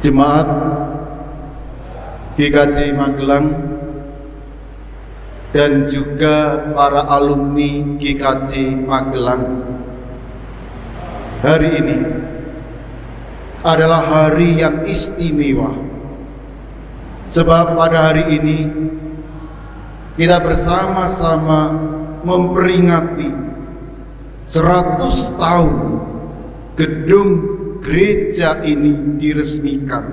Jemaat GKJ Magelang dan juga para alumni GKJ Magelang, hari ini adalah hari yang istimewa, sebab pada hari ini kita bersama-sama memperingati 100 tahun gedung gereja ini diresmikan,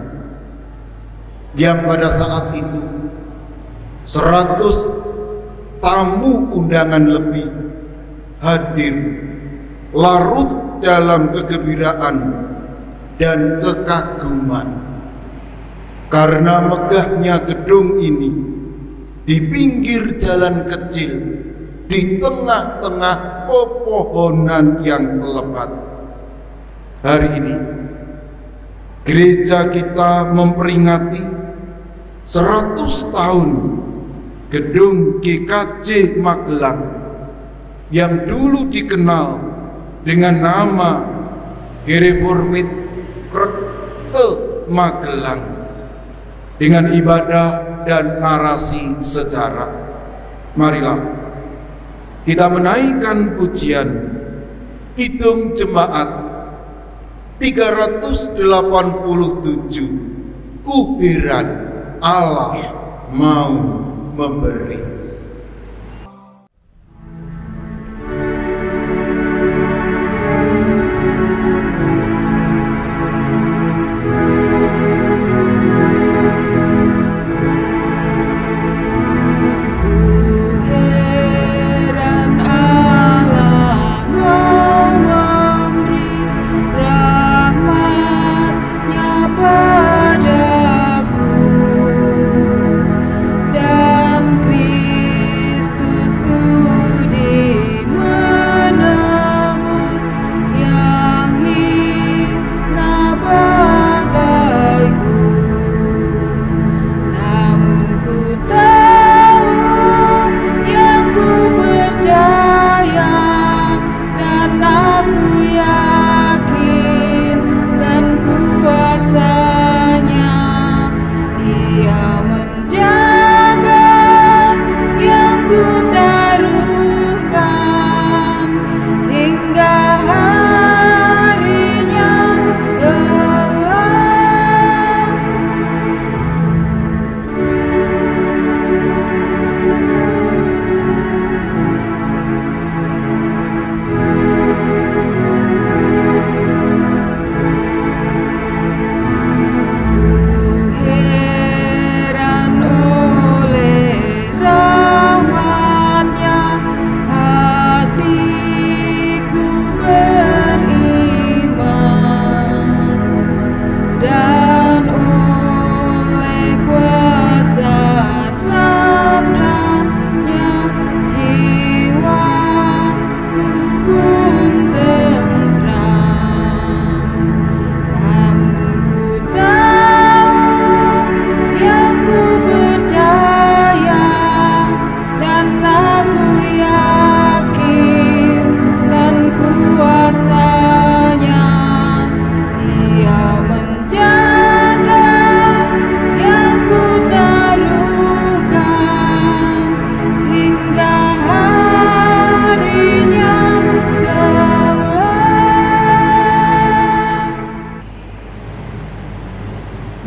yang pada saat itu 100 tamu undangan lebih hadir, larut dalam kegembiraan dan kekaguman karena megahnya gedung ini di pinggir jalan kecil di tengah-tengah pepohonan yang lebat. Hari ini gereja kita memperingati 100 tahun gedung GKJ Magelang yang dulu dikenal dengan nama Gereformit Krekte Magelang, dengan ibadah dan narasi sejarah. Marilah kita menaikkan pujian Kidung Jemaat 387, Kuhiran Allah mau memberi.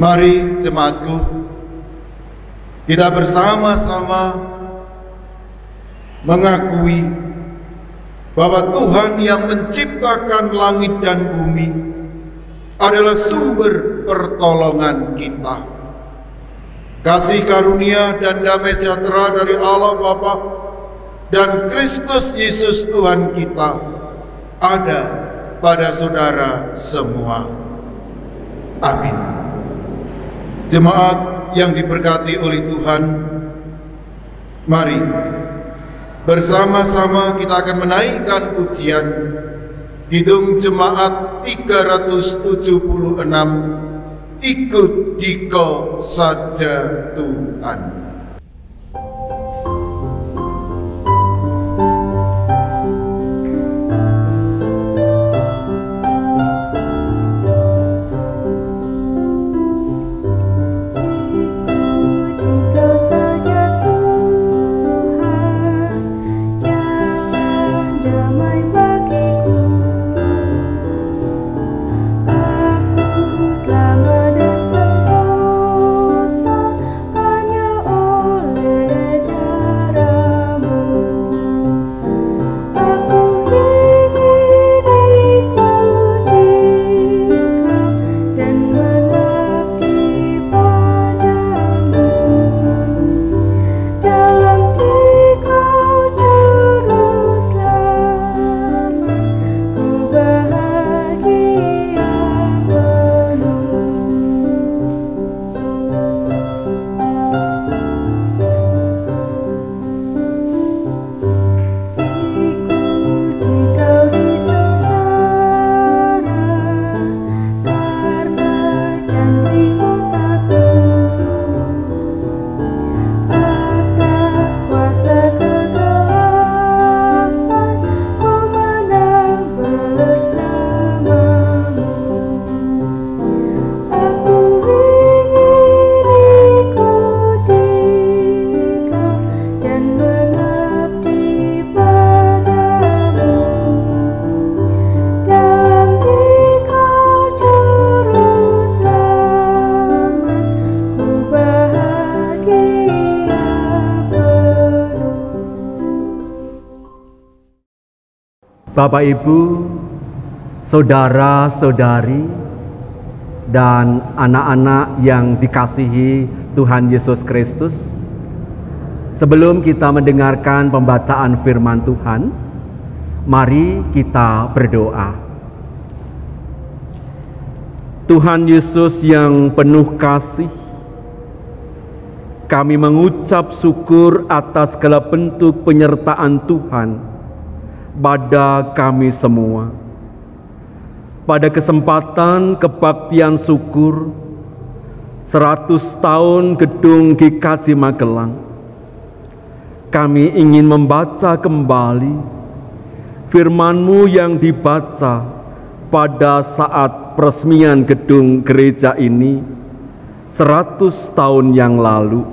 Mari jemaatku, kita bersama-sama mengakui bahwa Tuhan yang menciptakan langit dan bumi adalah sumber pertolongan kita. Kasih karunia dan damai sejahtera dari Allah Bapa dan Kristus Yesus Tuhan kita ada pada saudara semua. Amin. Jemaat yang diberkati oleh Tuhan, mari bersama-sama kita akan menaikkan pujian Kidung Jemaat 376, Ikut Dikau Saja Tuhan. Bapak Ibu, saudara-saudari, dan anak-anak yang dikasihi Tuhan Yesus Kristus, sebelum kita mendengarkan pembacaan firman Tuhan, mari kita berdoa. Tuhan Yesus yang penuh kasih, kami mengucap syukur atas segala bentuk penyertaan Tuhan pada kami semua. Pada kesempatan kebaktian syukur 100 tahun Gedung GKJ Magelang, kami ingin membaca kembali firman-Mu yang dibaca pada saat peresmian gedung gereja ini 100 tahun yang lalu.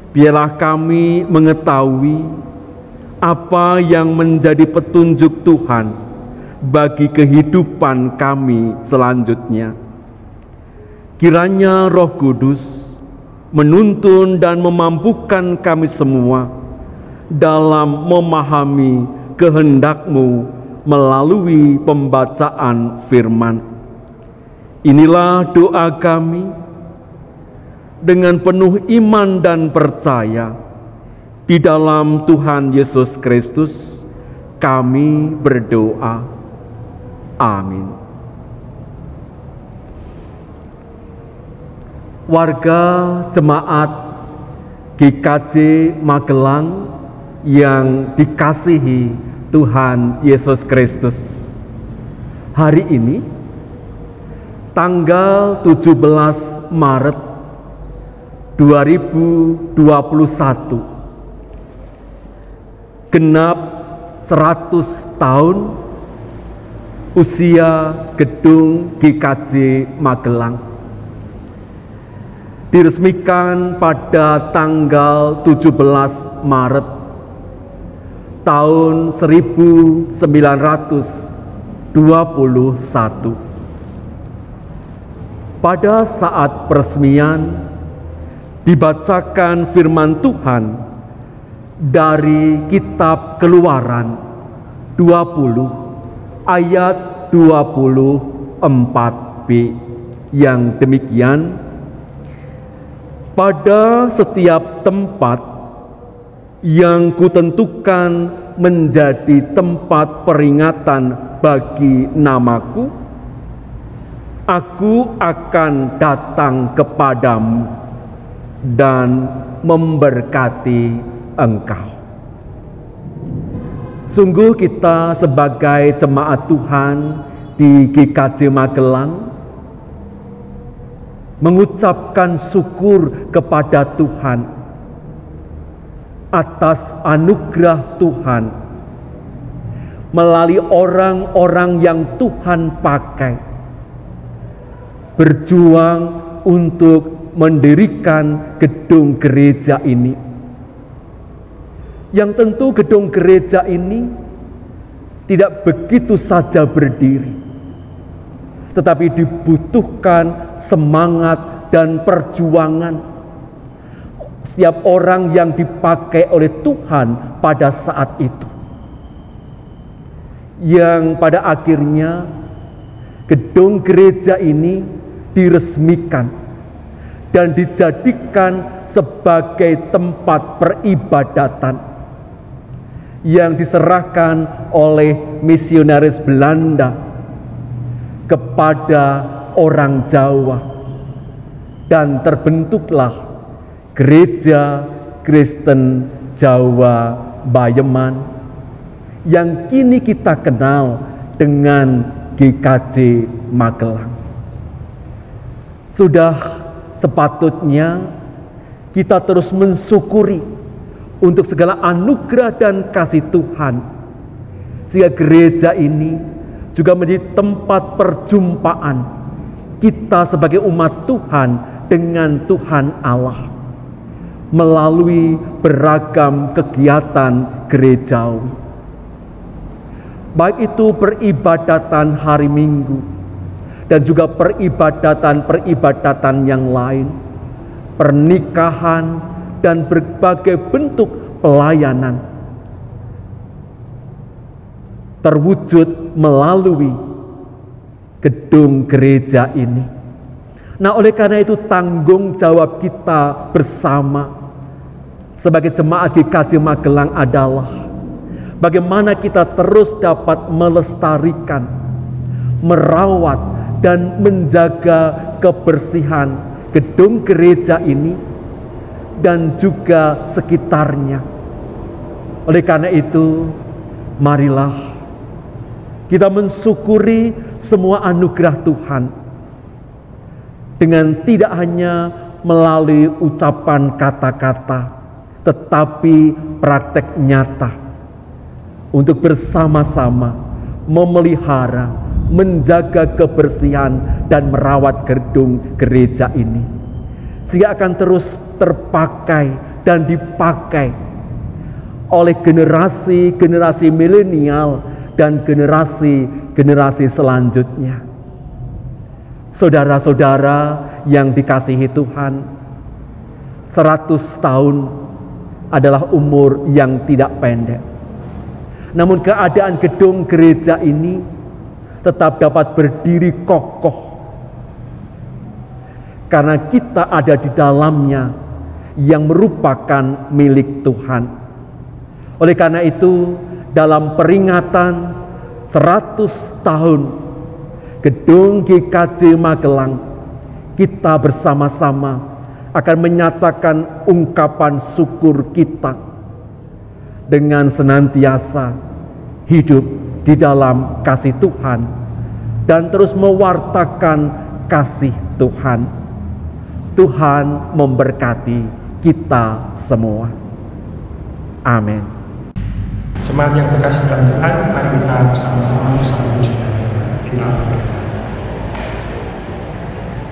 Biarlah kami mengetahui apa yang menjadi petunjuk Tuhan bagi kehidupan kami selanjutnya. Kiranya Roh Kudus menuntun dan memampukan kami semua dalam memahami kehendak-Mu melalui pembacaan firman. Inilah doa kami dengan penuh iman dan percaya. Di dalam Tuhan Yesus Kristus kami berdoa. Amin. Warga jemaat GKJ Magelang yang dikasihi Tuhan Yesus Kristus, hari ini tanggal 17 Maret 2021 genap 100 tahun usia Gedung GKJ Magelang. Diresmikan pada tanggal 17 Maret tahun 1921. Pada saat peresmian dibacakan firman Tuhan dari kitab Keluaran 20 ayat 24b yang demikian: pada setiap tempat yang kutentukan menjadi tempat peringatan bagi namaku, aku akan datang kepadamu dan memberkati engkau. Sungguh kita sebagai jemaat Tuhan di GKJ Magelang mengucapkan syukur kepada Tuhan atas anugerah Tuhan melalui orang-orang yang Tuhan pakai berjuang untuk mendirikan gedung gereja ini. Yang tentu gedung gereja ini tidak begitu saja berdiri, tetapi dibutuhkan semangat dan perjuangan setiap orang yang dipakai oleh Tuhan pada saat itu, yang pada akhirnya gedung gereja ini diresmikan dan dijadikan sebagai tempat peribadatan yang diserahkan oleh misionaris Belanda kepada orang Jawa, dan terbentuklah Gereja Kristen Jawa Bayeman yang kini kita kenal dengan GKJ Magelang. Sudah sepatutnya kita terus mensyukuri untuk segala anugerah dan kasih Tuhan, sehingga gereja ini juga menjadi tempat perjumpaan kita sebagai umat Tuhan dengan Tuhan Allah melalui beragam kegiatan gerejawi, baik itu peribadatan hari Minggu dan juga peribadatan yang lain, pernikahan, dan berbagai bentuk pelayanan. terwujud melalui gedung gereja ini. Nah, oleh karena itu tanggung jawab kita bersama sebagai jemaat GKJ Magelang adalah bagaimana kita terus dapat melestarikan, merawat, dan menjaga kebersihan gedung gereja ini dan juga sekitarnya. Oleh karena itu, marilah kita mensyukuri semua anugerah Tuhan dengan tidak hanya melalui ucapan kata-kata, tetapi praktek nyata untuk bersama-sama memelihara, menjaga kebersihan dan merawat gedung gereja ini, sehingga akan terus terpakai dan dipakai oleh generasi-generasi milenial dan generasi-generasi selanjutnya. Saudara-saudara yang dikasihi Tuhan, 100 tahun adalah umur yang tidak pendek. Namun keadaan gedung gereja ini tetap dapat berdiri kokoh karena kita ada di dalamnya yang merupakan milik Tuhan. Oleh karena itu, dalam peringatan 100 tahun gedung GKJ Magelang, kita bersama-sama akan menyatakan ungkapan syukur kita dengan senantiasa hidup di dalam kasih Tuhan dan terus mewartakan kasih Tuhan. Tuhan memberkati kita semua. Amin. Jemaat yang terkasih dalam Tuhan, mari kita bersama-sama puji kita.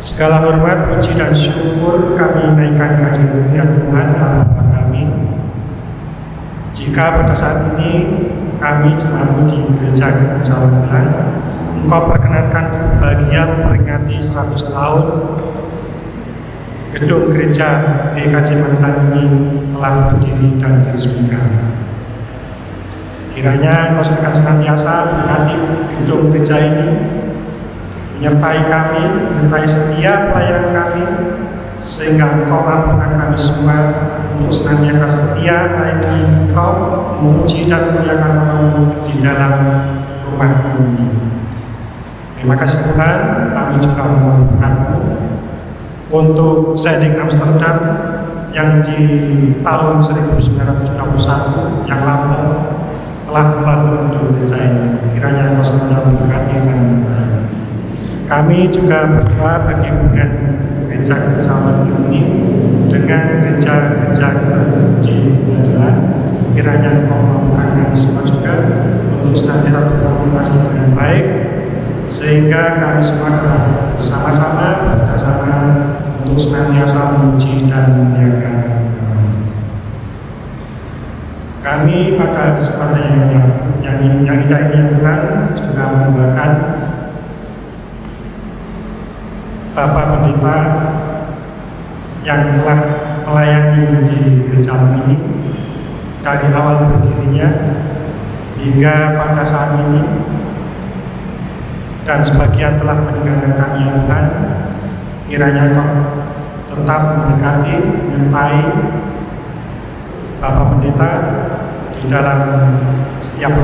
Segala hormat, puji dan syukur kami naikkan kehadirat Tuhan Bapa kami. Jika pada saat ini kami jemaat di Gereja Gereja Magelang, Engkau perkenankan bagian peringati 100 tahun gedung gereja GKJ Magelang ini telah berdiri dan diresmikan. Kiranya Engkau senantiasa memberkati gedung gereja ini, menyertai kami, menyertai setiap pelayanan kami, sehingga Engkau mampukan kami semua untuk senantiasa setia melayani Engkau, memuji dan memuliakan Engkau di dalam rumah ini. Terima kasih Tuhan, kami juga memohon-Mu untuk Zeding Amsterdam yang di tahun 1991 yang lalu telah membangun gedung gereja ini. Kiranya Engkau senantiasa memberkati dan kami juga berdoa bagi hubungan gereja-gereja ini dengan gereja-gereja kita di Magelang. Kiranya Engkau mampukan kami semua juga untuk senantiasa berkomunikasi dengan baik, sehingga kami semua dapat bersama-sama bekerjasama untuk senantiasa memuji dan memuliakan kami. Pada kesempatan yang indah ini Tuhan juga mendoakan Bapak Pendeta yang telah melayani di gereja ini dari awal berdirinya hingga pada saat ini, dan sebagian telah meninggalkan kami ya Tuhan. Kiranya Engkau tetap memberkati, menyertai Bapak Pendeta di dalam setiap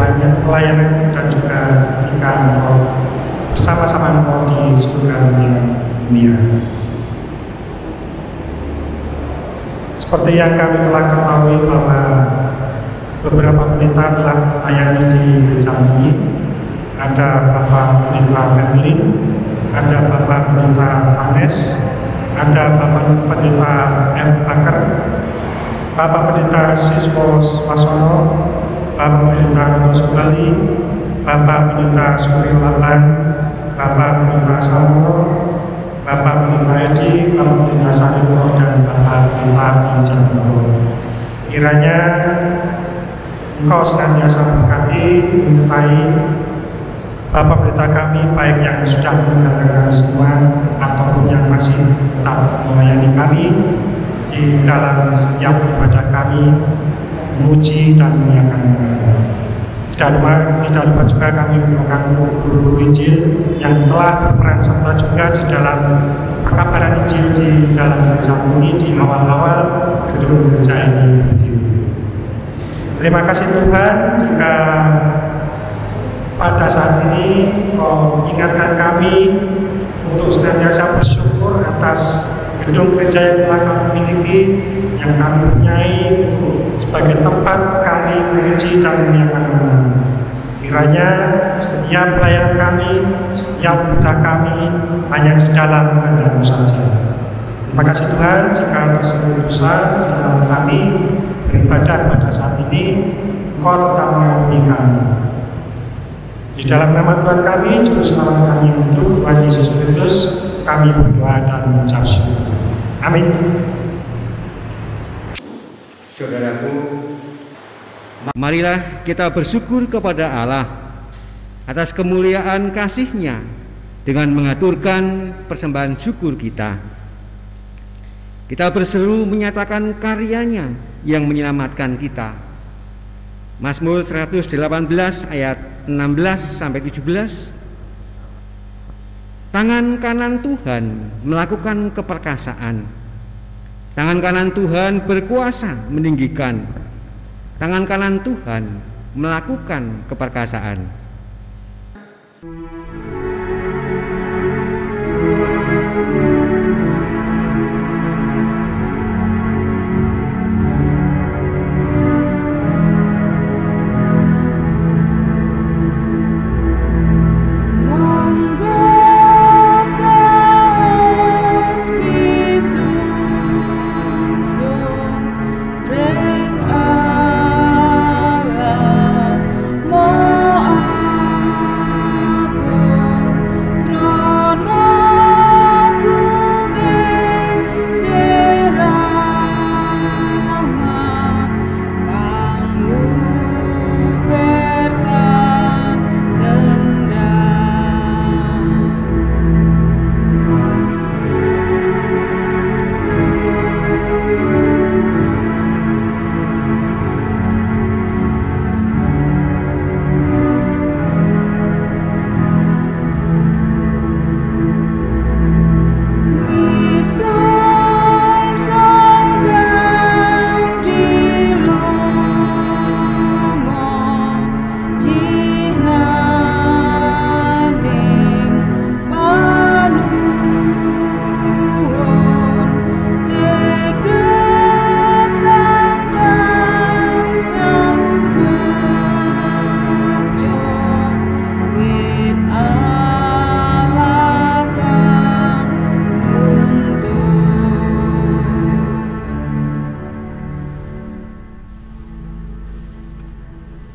pelayanan dan juga ketika Engkau bersama-sama Engkau di surga yang mulia. Seperti yang kami telah ketahui bahwa beberapa pendeta telah melayani di gereja ini. Ada Bapak Pendeta Berlin, ada Bapak Pendeta Vanes, ada Bapak Pendeta F. Baker, Bapak Pendeta Siswo Wasono, Bapak Pendeta Subali, Bapak Pendeta Suryo Laban, Bapak Pendeta Samuel, Bapak Pendeta Edi, Bapak Pendeta Sarito, dan Bapak Pendeta Dijanto. Kiranya Engkau senantiasa memberkati, menyertai Bapak Pendeta kami, baik yang sudah meninggalkan semua ataupun yang masih tetap melayani kami di dalam setiap ibadah kami, memuji dan memuliakan Engkau. Tidak lupa juga kami mendoakan guru Injil yang telah berperan serta juga di dalam pekabaran Injil di dalam gereja ini di awal-awal gedung gereja ini berdiri. Terima kasih Tuhan jika pada saat ini Kau ingatkan kami untuk senantiasa bersyukur atas gedung gereja yang telah kami miliki, yang kami punyai untuk sebagai tempat kami menguji dan memuliakan nama. Kiranya setiap pelayanan kami, setiap ibadah kami hanya di dalam kehendak-Mu saja. Terima kasih Tuhan jika tersebut dosa di dalam kami beribadah pada saat ini, Kau tetap mengampuni kami. Di dalam nama Tuhan kami, Juru Selamat kami untuk Tuhan Yesus Kristus, kami berdoa dan mengucap syukur. Amin. Saudaraku, marilah kita bersyukur kepada Allah atas kemuliaan kasih-Nya dengan mengaturkan persembahan syukur kita. Kita berseru menyatakan karya-Nya yang menyelamatkan kita. Mazmur 118 ayat 16-17. Tangan kanan Tuhan melakukan keperkasaan. Tangan kanan Tuhan berkuasa meninggikan. Tangan kanan Tuhan melakukan keperkasaan.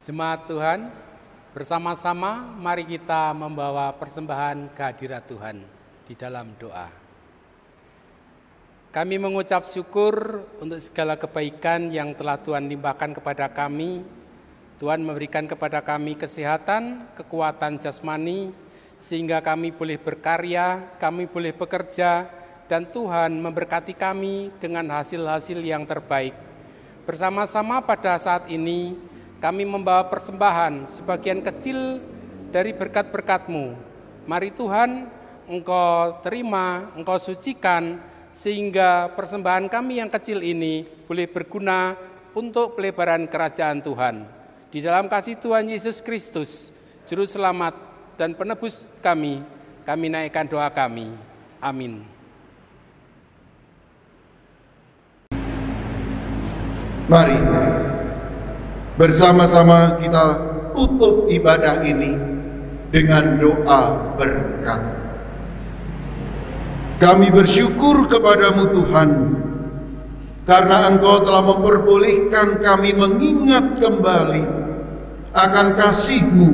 Jemaat Tuhan, bersama-sama mari kita membawa persembahan kehadirat Tuhan di dalam doa. Kami mengucap syukur untuk segala kebaikan yang telah Tuhan limpahkan kepada kami. Tuhan memberikan kepada kami kesehatan, kekuatan jasmani, sehingga kami boleh berkarya, kami boleh bekerja, dan Tuhan memberkati kami dengan hasil-hasil yang terbaik. Bersama-sama pada saat ini, kami membawa persembahan sebagian kecil dari berkat-berkat-Mu. Mari Tuhan, Engkau terima, Engkau sucikan, sehingga persembahan kami yang kecil ini boleh berguna untuk pelebaran kerajaan Tuhan. Di dalam kasih Tuhan Yesus Kristus, Juru Selamat dan Penebus kami naikkan doa kami. Amin. Mari bersama-sama kita tutup ibadah ini dengan doa berkat. Kami bersyukur kepadamu Tuhan, karena Engkau telah memperbolehkan kami mengingat kembali akan kasih-Mu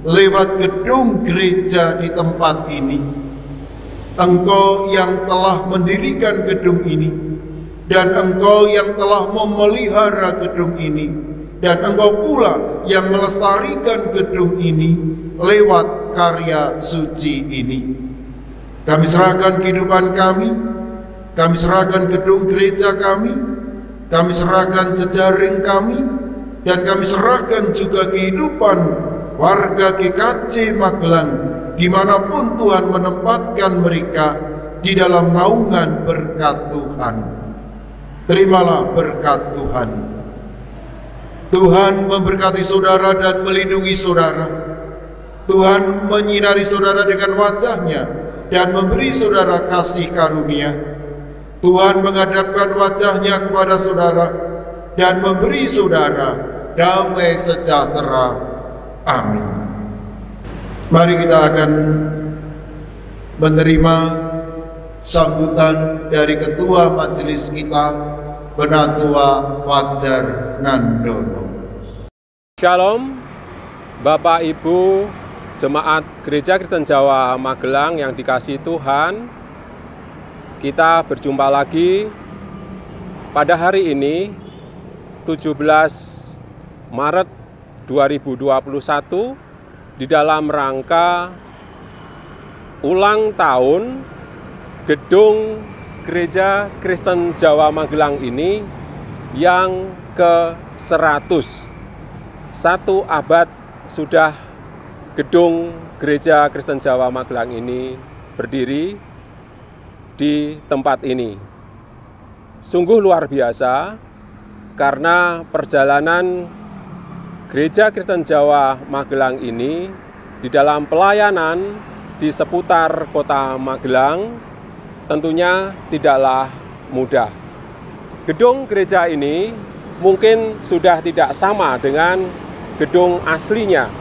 lewat gedung gereja di tempat ini. Engkau yang telah mendirikan gedung ini, dan Engkau yang telah memelihara gedung ini, dan Engkau pula yang melestarikan gedung ini lewat karya suci ini. Kami serahkan kehidupan kami serahkan gedung gereja kami serahkan jejaring kami, dan kami serahkan juga kehidupan warga GKJ Magelang dimanapun Tuhan menempatkan mereka di dalam naungan berkat Tuhan. Terimalah berkat Tuhan. Tuhan memberkati saudara dan melindungi saudara. Tuhan menyinari saudara dengan wajah-Nya dan memberi saudara kasih karunia. Tuhan menghadapkan wajah-Nya kepada saudara dan memberi saudara damai sejahtera. Amin. Mari kita akan menerima sambutan dari Ketua Majelis kita, Penatua Fajar Nandono. Shalom, Bapak Ibu Jemaat Gereja Kristen Jawa Magelang yang dikasihi Tuhan. Kita berjumpa lagi pada hari ini 17 Maret 2021 di dalam rangka ulang tahun Gedung Gereja Kristen Jawa Magelang ini yang ke-100. 1 abad sudah Gedung Gereja Kristen Jawa Magelang ini berdiri di tempat ini. Sungguh luar biasa karena perjalanan Gereja Kristen Jawa Magelang ini di dalam pelayanan di seputar kota Magelang tentunya tidaklah mudah. Gedung gereja ini mungkin sudah tidak sama dengan gedung aslinya,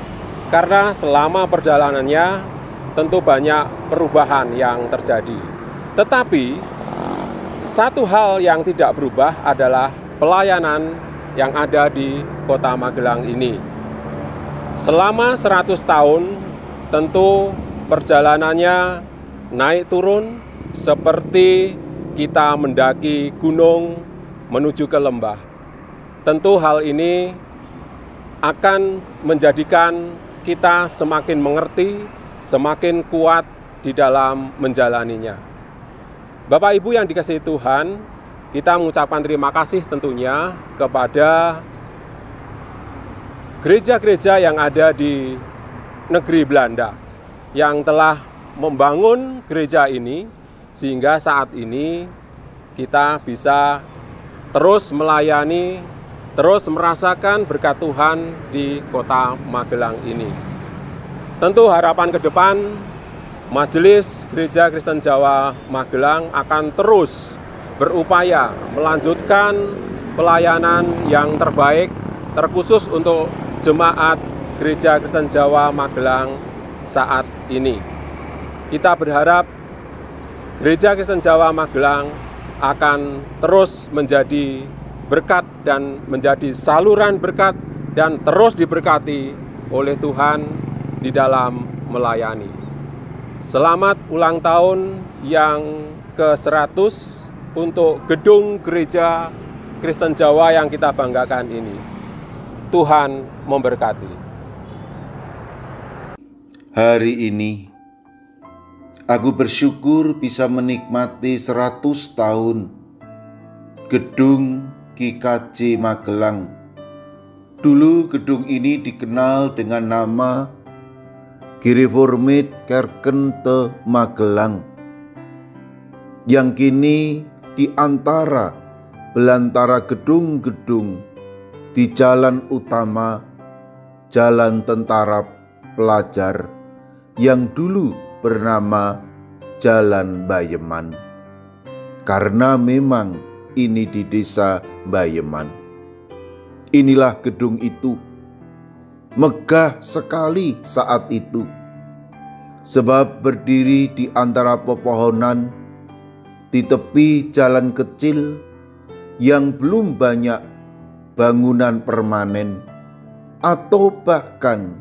karena selama perjalanannya tentu banyak perubahan yang terjadi. Tetapi satu hal yang tidak berubah adalah pelayanan yang ada di kota Magelang ini. Selama 100 tahun tentu perjalanannya naik turun seperti kita mendaki gunung menuju ke lembah. Tentu hal ini akan menjadikan kita semakin mengerti, semakin kuat di dalam menjalaninya. Bapak Ibu yang dikasihi Tuhan, kita mengucapkan terima kasih tentunya kepada gereja-gereja yang ada di negeri Belanda yang telah membangun gereja ini sehingga saat ini kita bisa terus melayani, terus merasakan berkat Tuhan di kota Magelang ini. Tentu harapan ke depan Majelis Gereja Kristen Jawa Magelang akan terus berupaya melanjutkan pelayanan yang terbaik, terkhusus untuk jemaat Gereja Kristen Jawa Magelang saat ini. Kita berharap Gereja Kristen Jawa Magelang akan terus menjadi berkat dan menjadi saluran berkat dan terus diberkati oleh Tuhan di dalam melayani. Selamat ulang tahun yang ke-100 untuk Gedung Gereja Kristen Jawa yang kita banggakan ini. Tuhan memberkati. Hari ini aku bersyukur bisa menikmati 100 tahun Gedung GKJ Magelang. Dulu gedung ini dikenal dengan nama Gereformeerd Kerken te Magelang, yang kini di antara belantara gedung-gedung di jalan utama Jalan Tentara Pelajar yang dulu bernama Jalan Bayeman, karena memang ini di desa Bayeman. Inilah gedung itu, megah sekali saat itu, sebab berdiri di antara pepohonan di tepi jalan kecil yang belum banyak bangunan permanen atau bahkan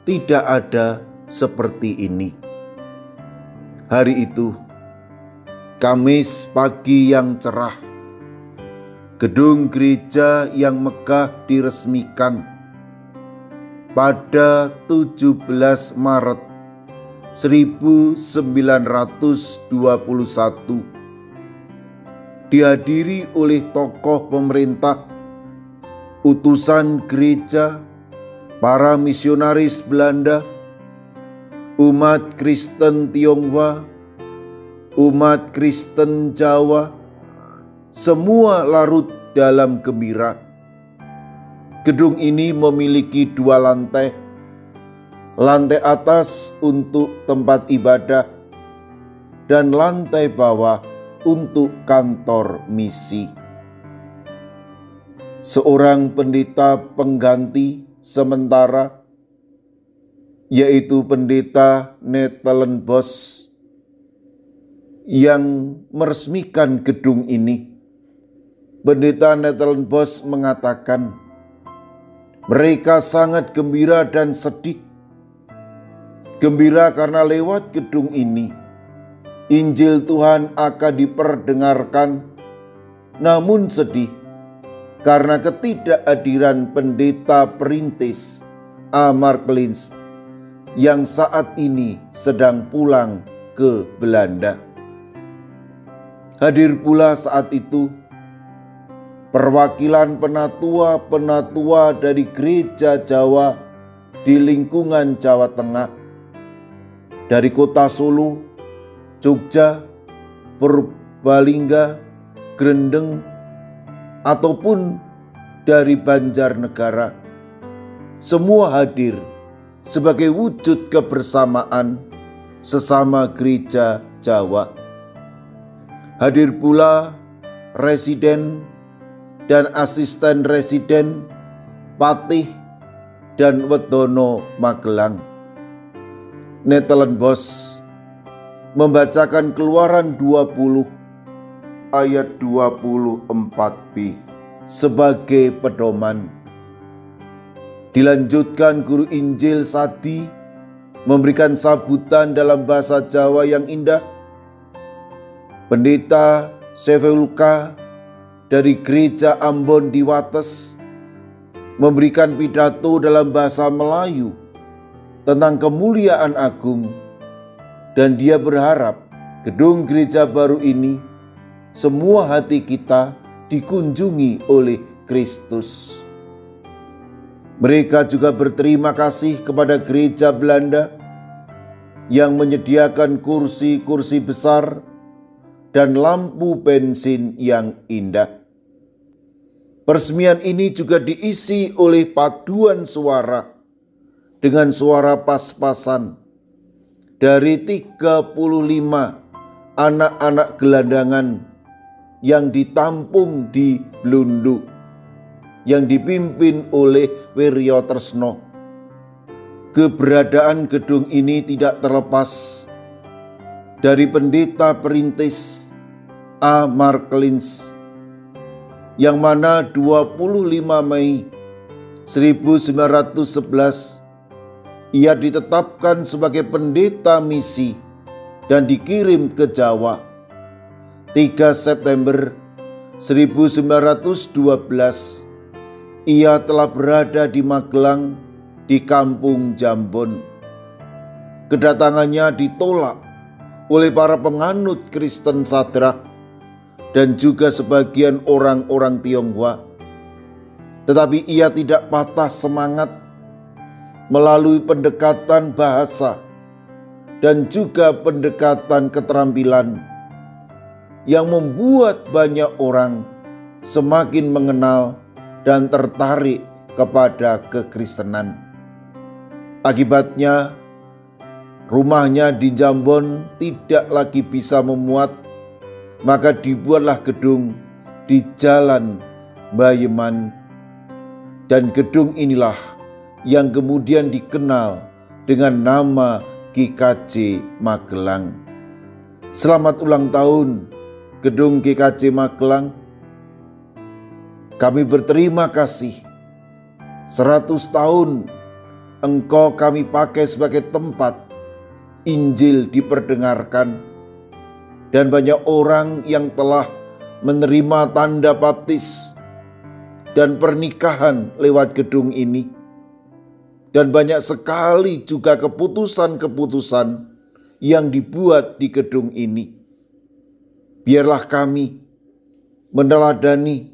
tidak ada seperti ini. Hari itu, Kamis pagi yang cerah, gedung gereja yang megah diresmikan pada 17 Maret 1921, dihadiri oleh tokoh pemerintah utusan gereja, para misionaris Belanda, umat Kristen Tionghoa, umat Kristen Jawa, semua larut dalam gembira. Gedung ini memiliki 2 lantai. Lantai atas untuk tempat ibadah dan lantai bawah untuk kantor misi. Seorang pendeta pengganti sementara, yaitu pendeta Nettelenbos, yang meresmikan gedung ini. Pendeta Nettelenbos mengatakan, mereka sangat gembira dan sedih. Gembira karena lewat gedung ini, Injil Tuhan akan diperdengarkan, namun sedih karena ketidakhadiran pendeta perintis A. Markelins yang saat ini sedang pulang ke Belanda. Hadir pula saat itu perwakilan penatua-penatua dari gereja Jawa di lingkungan Jawa Tengah, dari kota Solo, Jogja, Purbalingga, Grendeng, ataupun dari Banjarnegara. Semua hadir sebagai wujud kebersamaan sesama gereja Jawa. Hadir pula residen dan asisten residen Patih dan Wedono Magelang. Nettelenbos membacakan Keluaran 20 ayat 24b sebagai pedoman. Dilanjutkan guru Injil Sadi memberikan sambutan dalam bahasa Jawa yang indah. Pendeta Seveulka dari gereja Ambon di Wates memberikan pidato dalam bahasa Melayu tentang kemuliaan agung, dan dia berharap gedung gereja baru ini semua hati kita dikunjungi oleh Kristus. Mereka juga berterima kasih kepada gereja Belanda yang menyediakan kursi-kursi besar dan lampu bensin yang indah. Peresmian ini juga diisi oleh paduan suara dengan suara pas-pasan dari 35 anak-anak gelandangan yang ditampung di Blundu, yang dipimpin oleh Wiryo Tresno. Keberadaan gedung ini tidak terlepas dari pendeta perintis A. Markelins, yang mana 25 Mei 1911 ia ditetapkan sebagai pendeta misi dan dikirim ke Jawa. 3 September 1912 ia telah berada di Magelang di kampung Jambon. Kedatangannya ditolak oleh para penganut Kristen Sadrak dan juga sebagian orang-orang Tionghoa. Tetapi ia tidak patah semangat melalui pendekatan bahasa dan juga pendekatan keterampilan yang membuat banyak orang semakin mengenal dan tertarik kepada kekristenan. Akibatnya, rumahnya di Jambon tidak lagi bisa memuat, maka dibuatlah gedung di Jalan Bayeman, dan gedung inilah yang kemudian dikenal dengan nama GKJ Magelang. Selamat ulang tahun Gedung GKJ Magelang. Kami berterima kasih 100 tahun Engkau kami pakai sebagai tempat Injil diperdengarkan, dan banyak orang yang telah menerima tanda baptis dan pernikahan lewat gedung ini. Dan banyak sekali juga keputusan-keputusan yang dibuat di gedung ini. Biarlah kami meneladani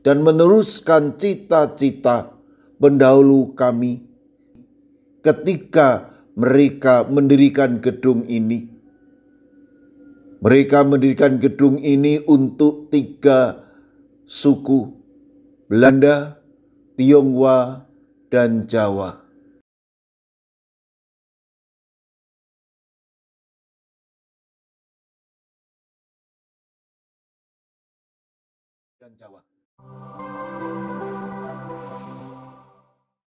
dan meneruskan cita-cita pendahulu kami ketika mereka mendirikan gedung ini. Mereka mendirikan gedung ini untuk 3 suku, Belanda, Tionghoa, dan Jawa. Dan Jawa.